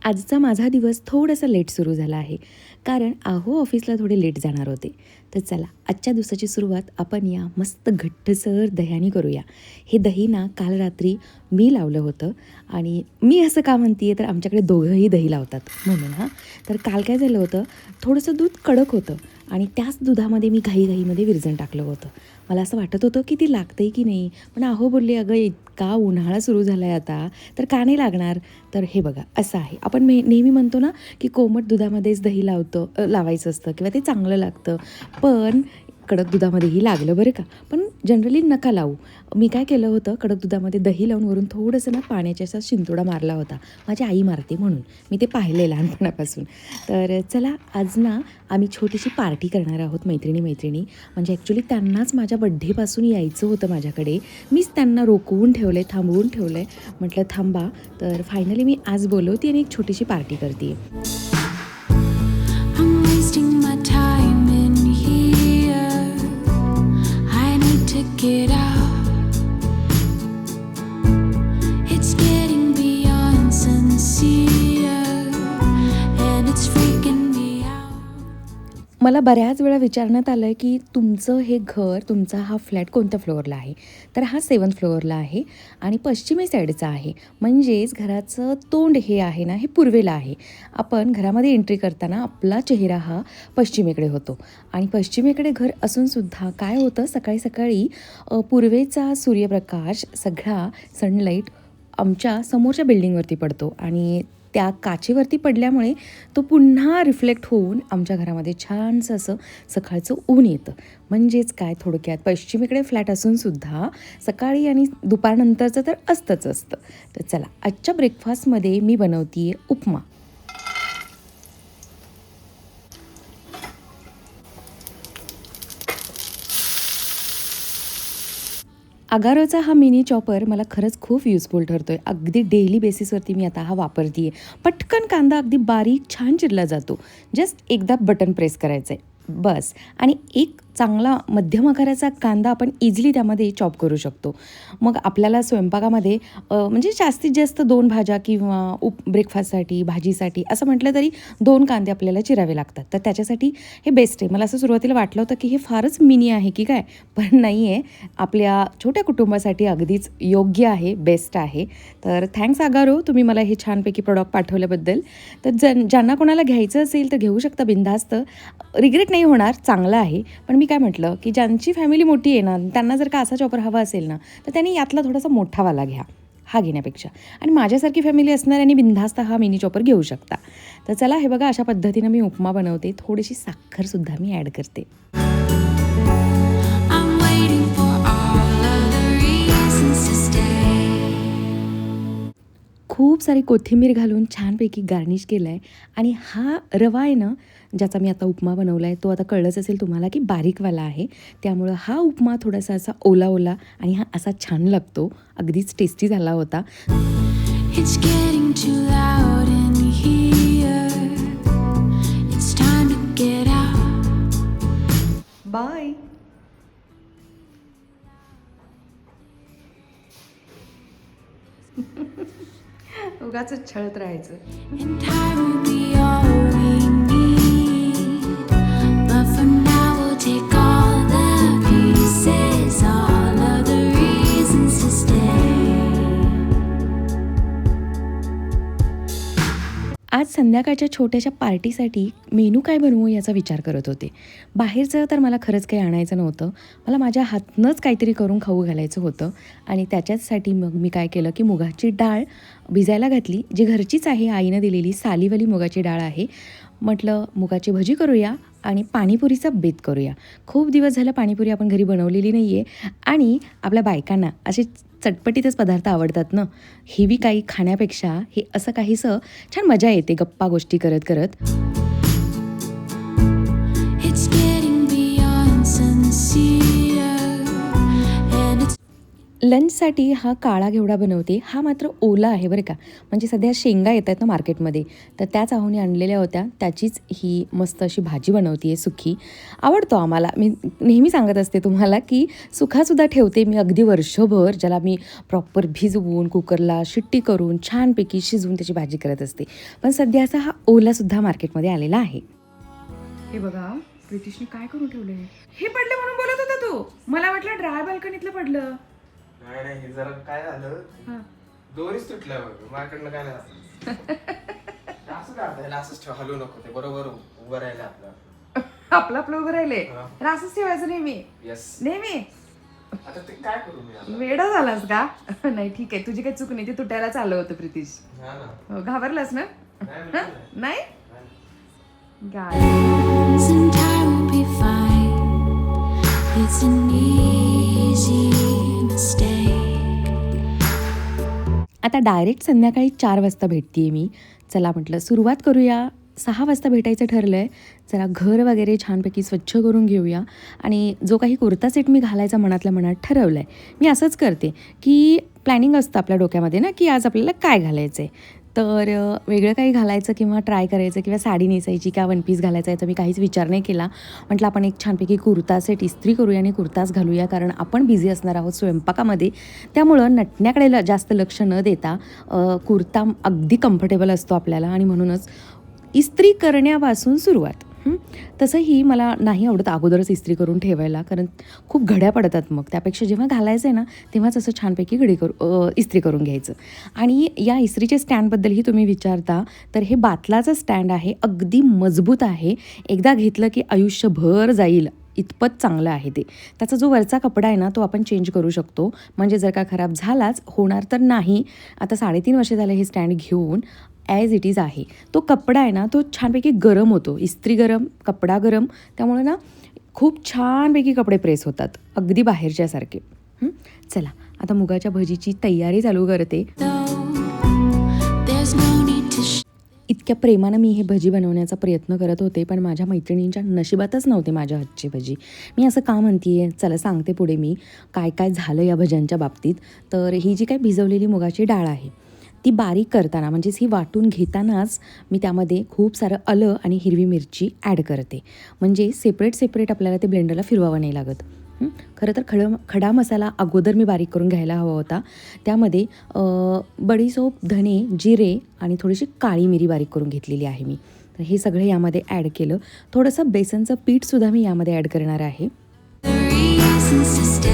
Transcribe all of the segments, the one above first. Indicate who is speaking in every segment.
Speaker 1: आजचा माझा दिवस थोडासा लेट सुरू झाला आहे, कारण आहो ऑफिसला थोडे लेट जाणार होते. तर चला आजच्या दिवसाची सुरुवात आपण या मस्त घट्टसर दह्याने करूया. हे दही ना काल रात्री मी लावलं होतं आणि मी असं का म्हणते आहे तर आमच्याकडे दोघंही दही लावतात म्हणून हां. तर काल काय झालं होतं, थोडंसं दूध कडक होतं आणि त्याच दुधामध्ये मी घाईघाईमध्ये विरजण टाकलं होतं. मला असं वाटत होतं की ती लागतंय की नाही, पण आहो बोलले, "अगं इतका उन्हाळा सुरू झाला आहे आता, तर का नाही लागणार?" तर हे बघा असं आहे. आपण नेहमी म्हणतो ना, की कोमट दुधामध्येच दही लावायचं असतं किंवा ते चांगलं लागतं. पण कडक दुधामध्येही लागलं बरं का. पण जनरली नका लावू. मी काय केलं होतं, कडक दुधामध्ये दही लावून वरून थोडंसं ना पाण्याचा असा शिंतोडा मारला होता. माझी आई मारते म्हणून. मी ते पाहिलं आहे लहानपणापासून. तर चला आज ना आम्ही छोटीशी पार्टी करणार आहोत मैत्रिणी-मैत्रिणी. म्हणजे ॲक्च्युली त्यांनाच माझ्या बड्डेपासून यायचं होतं माझ्याकडे. मीच त्यांना रोखवून ठेवलं आहे, थांबवून ठेवलं आहे. म्हटलं थांबा. तर फायनली मी आज बोलवते आणि एक छोटीशी पार्टी करते आहे.
Speaker 2: I'm wasting my time in here. I need to get out. It's getting beyond sincere, and it's freaking me out.
Speaker 1: मला बऱ्याच वेळा विचारण्यात आलं आहे, की तुमचं हे घर, तुमचा हा फ्लॅट कोणत्या फ्लोअरला आहे? तर हा 7th फ्लोअरला आहे आणि पश्चिमी साईडचा आहे. म्हणजेच घराचं तोंड हे आहे ना, हे पूर्वेला आहे. आपण घरामध्ये एंट्री करताना आपला चेहरा हा पश्चिमेकडे होतो आणि पश्चिमेकडे घर असूनसुद्धा काय होतं, सकाळी सकाळी पूर्वेचा सूर्यप्रकाश सगळा सनलाईट आमच्या समोरच्या बिल्डिंगवरती पडतो आणि त्या काचेवरती पडल्यामुळे तो पुन्हा रिफ्लेक्ट होऊन आमच्या घरामध्ये छानसं असं सकाळचं ऊन येतं. म्हणजेच काय थोडक्यात पश्चिमेकडे फ्लॅट असूनसुद्धा सकाळी आणि दुपारनंतरचं तर असतंच असतं. तर चला आजच्या ब्रेकफास्टमध्ये मी बनवते आहे उपमा. अगारोचा हा मिनी चॉपर मला खरंच खूप युजफुल ठरतो आहे. अगदी डेली बेसिसवरती मी आता हा वापरते आहे. पटकन कांदा अगदी बारीक छान चिरला जातो. जस्ट एकदा बटन प्रेस करायचं आहे बस. आणि एक चांगला मध्यम आकाराचा कांदा आपण इझिली त्यामध्ये चॉप करू शकतो. मग आपल्याला स्वयंपाकामध्ये म्हणजे जास्तीत जास्त 2 भाज्या किंवा ब्रेकफास्टसाठी, भाजीसाठी असं म्हटलं तरी 2 कांदे आपल्याला चिरावे लागतात. तर त्याच्यासाठी हे बेस्ट आहे. मला असं सुरुवातीला वाटलं होतं की हे फारच मिनी आहे की काय? पण नाही आहे. आपल्या छोट्या कुटुंबासाठी अगदीच योग्य आहे, बेस्ट आहे. तर थँक्स अगारो, तुम्ही मला हे छानपैकी प्रॉडक्ट पाठवल्याबद्दल. तर ज्यांना कोणाला घ्यायचं असेल तर घेऊ शकता बिनधास्त. रिग्रेट नाही होणार, चांगलं आहे. पण मी काय म्हटलं, की ज्यांची फॅमिली मोठी आहे ना, त्यांना जर का असा चॉपर हवा असेल ना, तर त्यांनी यातला थोडासा मोठावाला घ्या, हा घेण्यापेक्षा. आणि माझ्यासारखी फॅमिली असणाऱ्यांनी बिनधास्त हा मिनी चॉपर घेऊ शकता. तर चला हे बघा अशा पद्धतीनं मी उपमा बनवते. थोडीशी साखरसुद्धा मी ॲड करते.
Speaker 2: I'm waiting for all of the reasons to stay.
Speaker 1: खूप सारी कोथिंबीर घालून छानपैकी गार्निश केलं आहे आणि हा रवा आहे ना, ज्याचा मी आता उपमा बनवला आहे, तो आता कळलंच असेल तुम्हाला की बारीकवाला आहे. त्यामुळं हा उपमा थोडासा असा ओला-ओला आणि हा असा छान लागतो. अगदीच टेस्टी झाला होता.
Speaker 2: It's getting too loud in here. It's time to get out.
Speaker 1: Bye. उगाचच छळत राहायचं.
Speaker 2: And I will be all we need. But for now we'll take all the pieces, all of the reasons to stay.
Speaker 1: आज संध्याकाळच्या छोट्याशा पार्टीसाठी menu काय बनवू याचा विचार करत होते. बाहेरचं तर मला खरंच काही आणायचं नव्हतं. मला माझ्या हातनंच काहीतरी करून खाऊ घालायचं होतं आणि त्याच्याचसाठी मग मी काय केलं, की मुगाची डाळ भिजायला घातली. जी घरचीच आहे, आईनं दिलेली सालीवाली मुगाची डाळ आहे. म्हटलं मुगाची भजी करूया आणि पाणीपुरीचा बेत करूया. खूप दिवस झालं पाणीपुरी आपण घरी बनवलेली नाही आहे आणि आपल्या बायकांना असे चटपटीतच पदार्थ आवडतात ना. हेवी काही खाण्यापेक्षा हे असं काहीसं छान मजा येते गप्पा गोष्टी करत करत.
Speaker 2: It's getting beyond sincere, and it's
Speaker 1: लंचसाठी हा काळा घेवडा बनवते. हा मात्र ओला आहे बरं का. म्हणजे सध्या शेंगा येत आहेत ना मार्केटमध्ये, तर त्याच आहोने आणलेल्या होत्या. त्याचीच ही मस्त अशी भाजी बनवते आहे सुकी. आवडतो आम्हाला. मी नेहमी सांगत असते तुम्हाला, की सुखासुद्धा ठेवते मी अगदी वर्षभर, ज्याला मी प्रॉपर भिजवून कुकरला शिट्टी करून छानपैकी शिजवून त्याची भाजी करत असते. पण सध्या असा हा ओलासुद्धा मार्केटमध्ये आलेला आहे.
Speaker 3: हे बघा, प्रितिशने काय करून ठेवले. हे पडले म्हणून बोलत होता तू. मला वाटलं ड्राय बाल्कनीतलं पडलं.
Speaker 4: नाही नाही, हे जरा काय झालं,
Speaker 3: हा.
Speaker 4: दोरीच तुटल्या बघ, माझ्याकडनं काय नाही झालं. असं काढता येईल, असंच ठेव, हलवू नको, ते बरोबर उभं राहिलं आपलं.
Speaker 3: आपलं उभं राहिले.
Speaker 4: हा.
Speaker 3: रासच ठेवायचं नेहमी
Speaker 4: येस.
Speaker 3: नेहमी.
Speaker 4: आता ते काय करू मी आता?
Speaker 3: वेडा झालास का? नाही ठीक आहे, तुझी काही चूक नाही. ते तुटायला चाललं होतं प्रितिश.
Speaker 4: हा ना.
Speaker 3: हो, घाबरलास ना?
Speaker 4: नाही,
Speaker 3: हा?
Speaker 4: बिलकुल नाही.
Speaker 3: नाही गाय.
Speaker 2: And I will be fine. It's an easy mistake.
Speaker 1: आता डायरेक्ट संध्याकाळी 4 वाजता भेटते मी. चला म्हटलं सुरुवात करूया. 6 वाजता भेटायचं ठरलं आहे. जरा घर वगैरे छानपैकी स्वच्छ करून घेऊया आणि जो काही कुर्ता सेट मी घालायचा मनातल्या मनात ठरवलं आहे. मी असंच करते की प्लॅनिंग असतं आपल्या डोक्यामध्ये ना, की आज आपल्याला काय घालायचं आहे. तर वेगळं काही घालायचं किंवा ट्राय करायचं किंवा साडी नेसायची किंवा वन पीस घालायचा याचा मी काहीच विचार नाही केला. म्हटलं आपण एक छानपैकी कुर्ता सेट इस्त्री करूया आणि कुर्ताच घालूया, कारण आपण बिझी असणार आहोत स्वयंपाकामध्ये. त्यामुळं नटण्याकडे जास्त लक्ष न देता कुर्ता अगदी कम्फर्टेबल असतो आपल्याला आणि म्हणूनच इस्त्री करण्यापासून सुरुवात. तसंही मला नाही आवडत अगोदरच इस्त्री करून ठेवायला, कारण खूप घड्या पडतात मग. त्यापेक्षा जेव्हा घालायचं आहे ना, तेव्हाच असं छानपैकी इस्त्री करून घ्यायचं. आणि या इस्त्रीच्या स्टँडबद्दलही तुम्ही विचारता, तर हे बातलाचं स्टँड आहे. अगदी मजबूत आहे. एकदा घेतलं की आयुष्यभर जाईल इतपत चांगलं आहे ते. त्याचा जो वरचा कपडा आहे ना, तो आपण चेंज करू शकतो. म्हणजे जर का खराब झालाच, होणार तर नाही. आता 3.5 वर्ष झाले हे स्टँड घेऊन. ॲज इट इज आहे. तो कपडा आहे ना, तो छानपैकी गरम होतो. इस्त्री गरम, कपडा गरम. त्यामुळे ना खूप छानपैकी कपडे प्रेस होतात, अगदी बाहेरच्यासारखे. चला आता मुगाच्या भजीची तयारी चालू करते.
Speaker 2: There's no need to
Speaker 1: इतक्या प्रेमानं मी हे भजी बनवण्याचा प्रयत्न करत होते, पण माझ्या मैत्रिणींच्या नशिबातच नव्हते माझ्या हातची भजी. मी असं का म्हणते आहे, चला सांगते पुढे मी काय काय झालं या भज्यांच्या बाबतीत. तर ही जी काय भिजवलेली मुगाची डाळ आहे, ती बारीक करताना म्हणजेच ही वाटून घेतानाच मी त्यामध्ये खूप सारं आलं आणि हिरवी मिरची ॲड करते. म्हणजे सेपरेट आपल्याला ते ब्लेंडरला फिरवावं नाही लागत. खरं तर खडा मसाला अगोदर मी बारीक करून घ्यायला हवा होता. त्यामध्ये बडीसोप, धणे, जिरे आणि थोडीशी काळी मिरी बारीक करून घेतलेली आहे मी. तर हे सगळे यामध्ये ॲड केलं. थोडंसं बेसनचं पीठसुद्धा मी यामध्ये ॲड करणार आहे.
Speaker 2: the reasons to stay.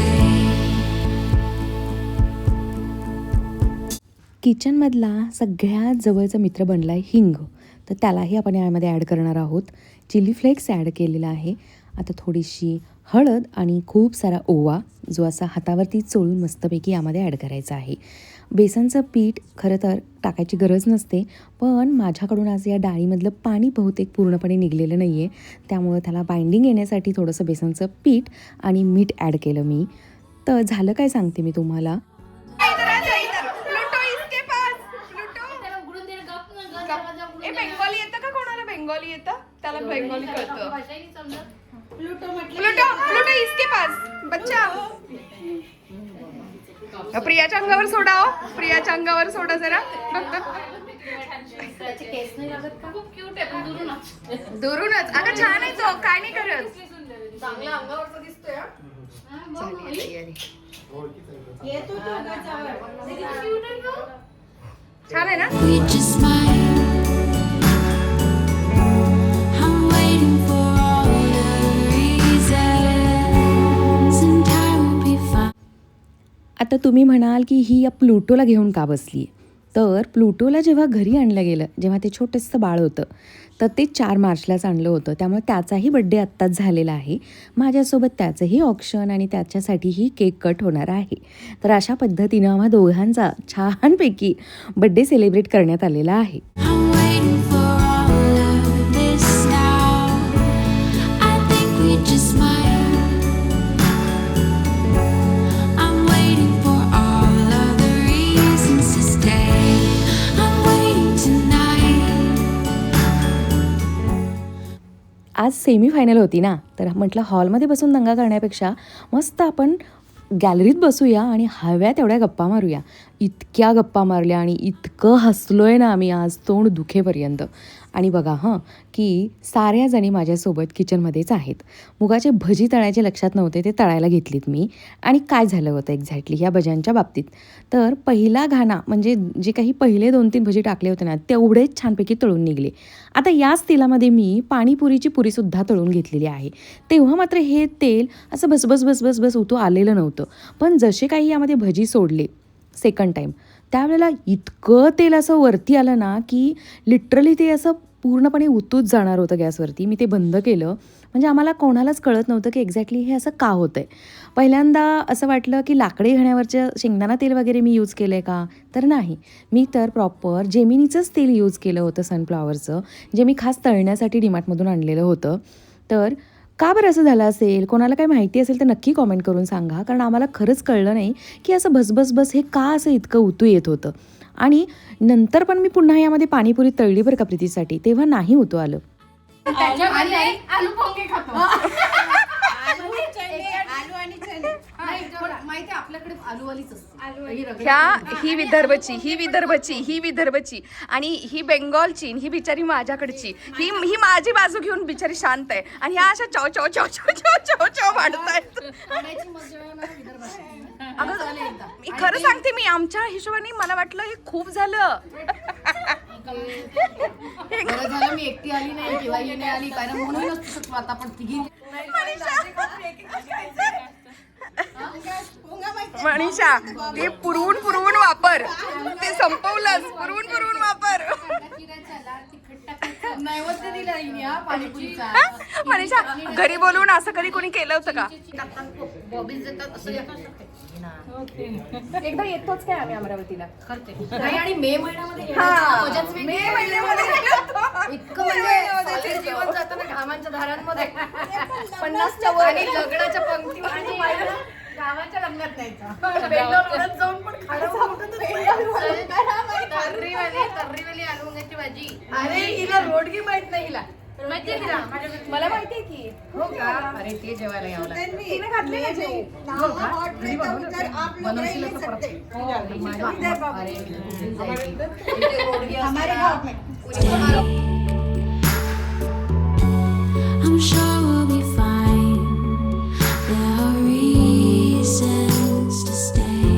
Speaker 1: किचनमधला सगळ्यात जवळचा मित्र बनला आहे हिंग. तर त्यालाही आपण यामध्ये ॲड करणार आहोत. चिली फ्लेक्स ॲड केलेला आहे. आता थोडीशी हळद आणि खूप सारा ओवा, जो असा हातावरती चोळून मस्तपैकी यामध्ये ॲड करायचा आहे. बेसनचं पीठ खरं तर टाकायची गरज नसते, पण माझ्याकडून आज या डाळीमधलं पाणी बहुतेक पूर्णपणे निघलेलं नाही आहे. त्यामुळं त्याला बाइंडिंग येण्यासाठी थोडंसं बेसनचं पीठ आणि मीठ ॲड केलं मी. तर झालं काय सांगते मी तुम्हाला.
Speaker 3: बेंगॉली येतं का कोणाला? बेंगॉली येतं? त्याला बेंगॉली कळतं. प्लूटो इसके पास बच्चा. प्रियाच्या अंगावर सोडा. हो, प्रियाच्या अंगावर सोडा जरा. दुरूनच. अगं छान आहे तो, काय नाही करत. झाली तयारी. छान आहे ना?
Speaker 2: We just might. I'm waiting for all the reasons, and I will be fine.
Speaker 1: आता तुम्ही म्हणाल की ही या प्लुटोला घेऊन का बसली आहे. तर प्लुटोला जेव्हा घरी आणलं गेलं, जेव्हा ते छोटंसं बाळ होतं, तर ते 4 मार्चलाच आणलं होतं. त्यामुळे त्याचाही बड्डे आत्ताच झालेला आहे. माझ्यासोबत त्याचंही ऑप्शन आणि त्याच्यासाठीही केक कट होणार आहे. तर अशा पद्धतीनं आम्हा दोघांचा छानपैकी बड्डे सेलिब्रेट करण्यात आलेला आहे.
Speaker 2: I'm waiting for all of this now. I think we just might. I'm waiting for all of the reasons to stay. I'm waiting tonight.
Speaker 1: आज सेमीफायनल होती ना, तर म्हटलं हॉलमध्ये बसून दंगा करण्यापेक्षा मस्त आपण गॅलरीत बसूया आणि हव्या तेवढ्या गप्पा मारूया. इतक्या गप्पा मारल्या आणि इतकं हसलोय ना आम्ही आज तोंड दुखेपर्यंत. आणि बघा की साऱ्या जणी माझ्यासोबत किचनमध्येच आहेत. मुगाचे भजी तळायचे लक्षात नव्हते, ते तळायला घेतलीत मी. आणि काय झालं होतं एक्झॅक्टली ह्या भज्यांच्या बाबतीत, तर पहिला घाणा म्हणजे जे काही पहिले 2-3 भजी टाकले होते ना तेवढेच छानपैकी तळून निघले. आता याच तेलामध्ये मी पाणीपुरीची पुरीसुद्धा तळून घेतलेली आहे. तेव्हा मात्र हे तेल असं भसभस उतू आलेलं नव्हतं. पण जसे काही यामध्ये भजी सोडले सेकंड टाईम, त्यावेळेला इतकं तेल असं वरती आलं ना की लिटरली ते असं पूर्णपणे उतूच जाणार होतं गॅसवरती. मी ते बंद केलं. म्हणजे आम्हाला कोणालाच कळत नव्हतं की एक्झॅक्टली हे असं का होतं आहे. पहिल्यांदा असं वाटलं की लाकडी घाण्यावरचं शेंगदाणा तेल वगैरे मी यूज केलं आहे का, तर नाही. मी तर प्रॉपर जेमिनीचंच तेल यूज केलं होतं सनफ्लॉवरचं, जे मी खास तळण्यासाठी डीमार्टमधून आणलेलं होतं. तर का बरं असं झालं असेल, कोणाला काही माहिती असेल तर नक्की कॉमेंट करून सांगा, कारण आम्हाला खरंच कळलं नाही की असं भसभस हे का असं इतकं उतू येत होतं. आणि नंतर पण मी पुन्हा यामध्ये पाणीपुरी तळली बरं का प्रीतीसाठी, तेव्हा नाही उतू आलं.
Speaker 5: आलू पोंगे खातो. आलू आणि चणे. माहिती आपल्याकडे आलूवालीच असते.
Speaker 6: ही विदर्भची आणि ही बेंगॉलची, ही बिचारी माझ्याकडची. ही माझी बाजू घेऊन बिचारी शांत आहे आणि ह्या अशा चव चव चव चव चव चव चव वाढतायत. मी खरं सांगते, मी आमच्या हिशोबाने मला वाटलं हे खूप झालं.
Speaker 5: बरं झालं मी एकटी आली नाही किंवा ही नाही आली, कारण म्हणूनच शकतो आता आपण तिघी.
Speaker 6: मनीषा, ते पुरवून वापर, ते संपवलंच. पुरवून वापर.
Speaker 5: नैवेद्य दिला हिने हा पाणीपुरीचा.
Speaker 6: मनीषा, घरी बोलून असं कधी कोणी केलं होतं का?
Speaker 5: बॉबीज देतात असं
Speaker 3: एकदा येतोच काय आम्ही अमरावतीला.
Speaker 5: नाही. आणि मे महिन्यामध्ये मजाच वेगळी. इतकं म्हणजे जीवन जातं ना घामांच्या धारांमध्ये. 50च्या वर आणि लग्नाच्या पंक्ती आणि गावाच्या लग्नात जायचं. बेंगलोर जाऊन पण तर्रीवाली आलूवांग्याची भाजी. अरे हिला रोडगी माहित नाही. हिला माहिती आहे.
Speaker 3: मला माहितीये की.
Speaker 5: हो का? अरे ते जेवायला यावं लागतं.
Speaker 3: तिने घातले ना जेवू.
Speaker 5: बनवशील तर परत.
Speaker 2: I'm sure we'll be fine. There are reasons to stay.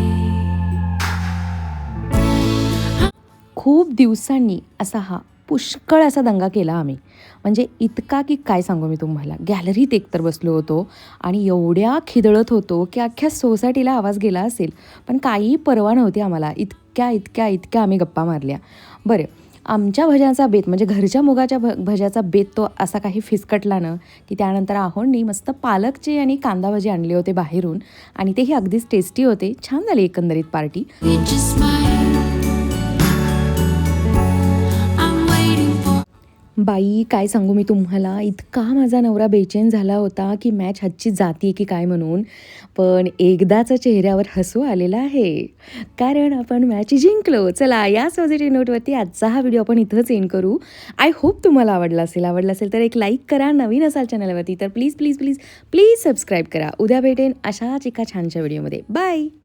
Speaker 1: खूप दिवसांनी असा हा पुष्कळ असा दंगा केला आम्ही. म्हणजे इतका की काय सांगू मी तुम्हाला. गॅलरीत एकतर बसलो होतो आणि एवढ्या खिदळत होतो की अख्ख्या सोसायटीला आवाज गेला असेल, पण काही पर्वा नव्हती आम्हाला. इतक्या आम्ही गप्पा मारल्या. बरं, आमच्या भज्याचा बेत म्हणजे घरच्या मुगाच्या भज्याचा बेत तो असा काही फिसकटला ना की त्यानंतर आहोंनी मस्त पालकचे आणि कांदा भजी आणले होते बाहेरून आणि तेही अगदीच टेस्टी होते. छान झाली एकंदरीत party.
Speaker 2: We just might. I'm waiting for.
Speaker 1: बाई काय सांगू मी तुम्हाला, इतका माझा नवरा बेचैन झाला होता की मॅच हातची जाती की काय म्हणून. पण एकदाच चेहऱ्यावर हसू आलेलं आहे, कारण आपण मॅच जिंकलो. चला, या पॉझिटिव्ह नोटवरती आजचा हा व्हिडिओ आपण इथंच एंड करू. आय होप तुम्हाला आवडला असेल तर एक लाईक करा. नवीन असाल चॅनलवरती तर प्लीज सबस्क्राईब करा. उद्या भेटेन अशाच एका छानशा व्हिडिओमध्ये. बाय.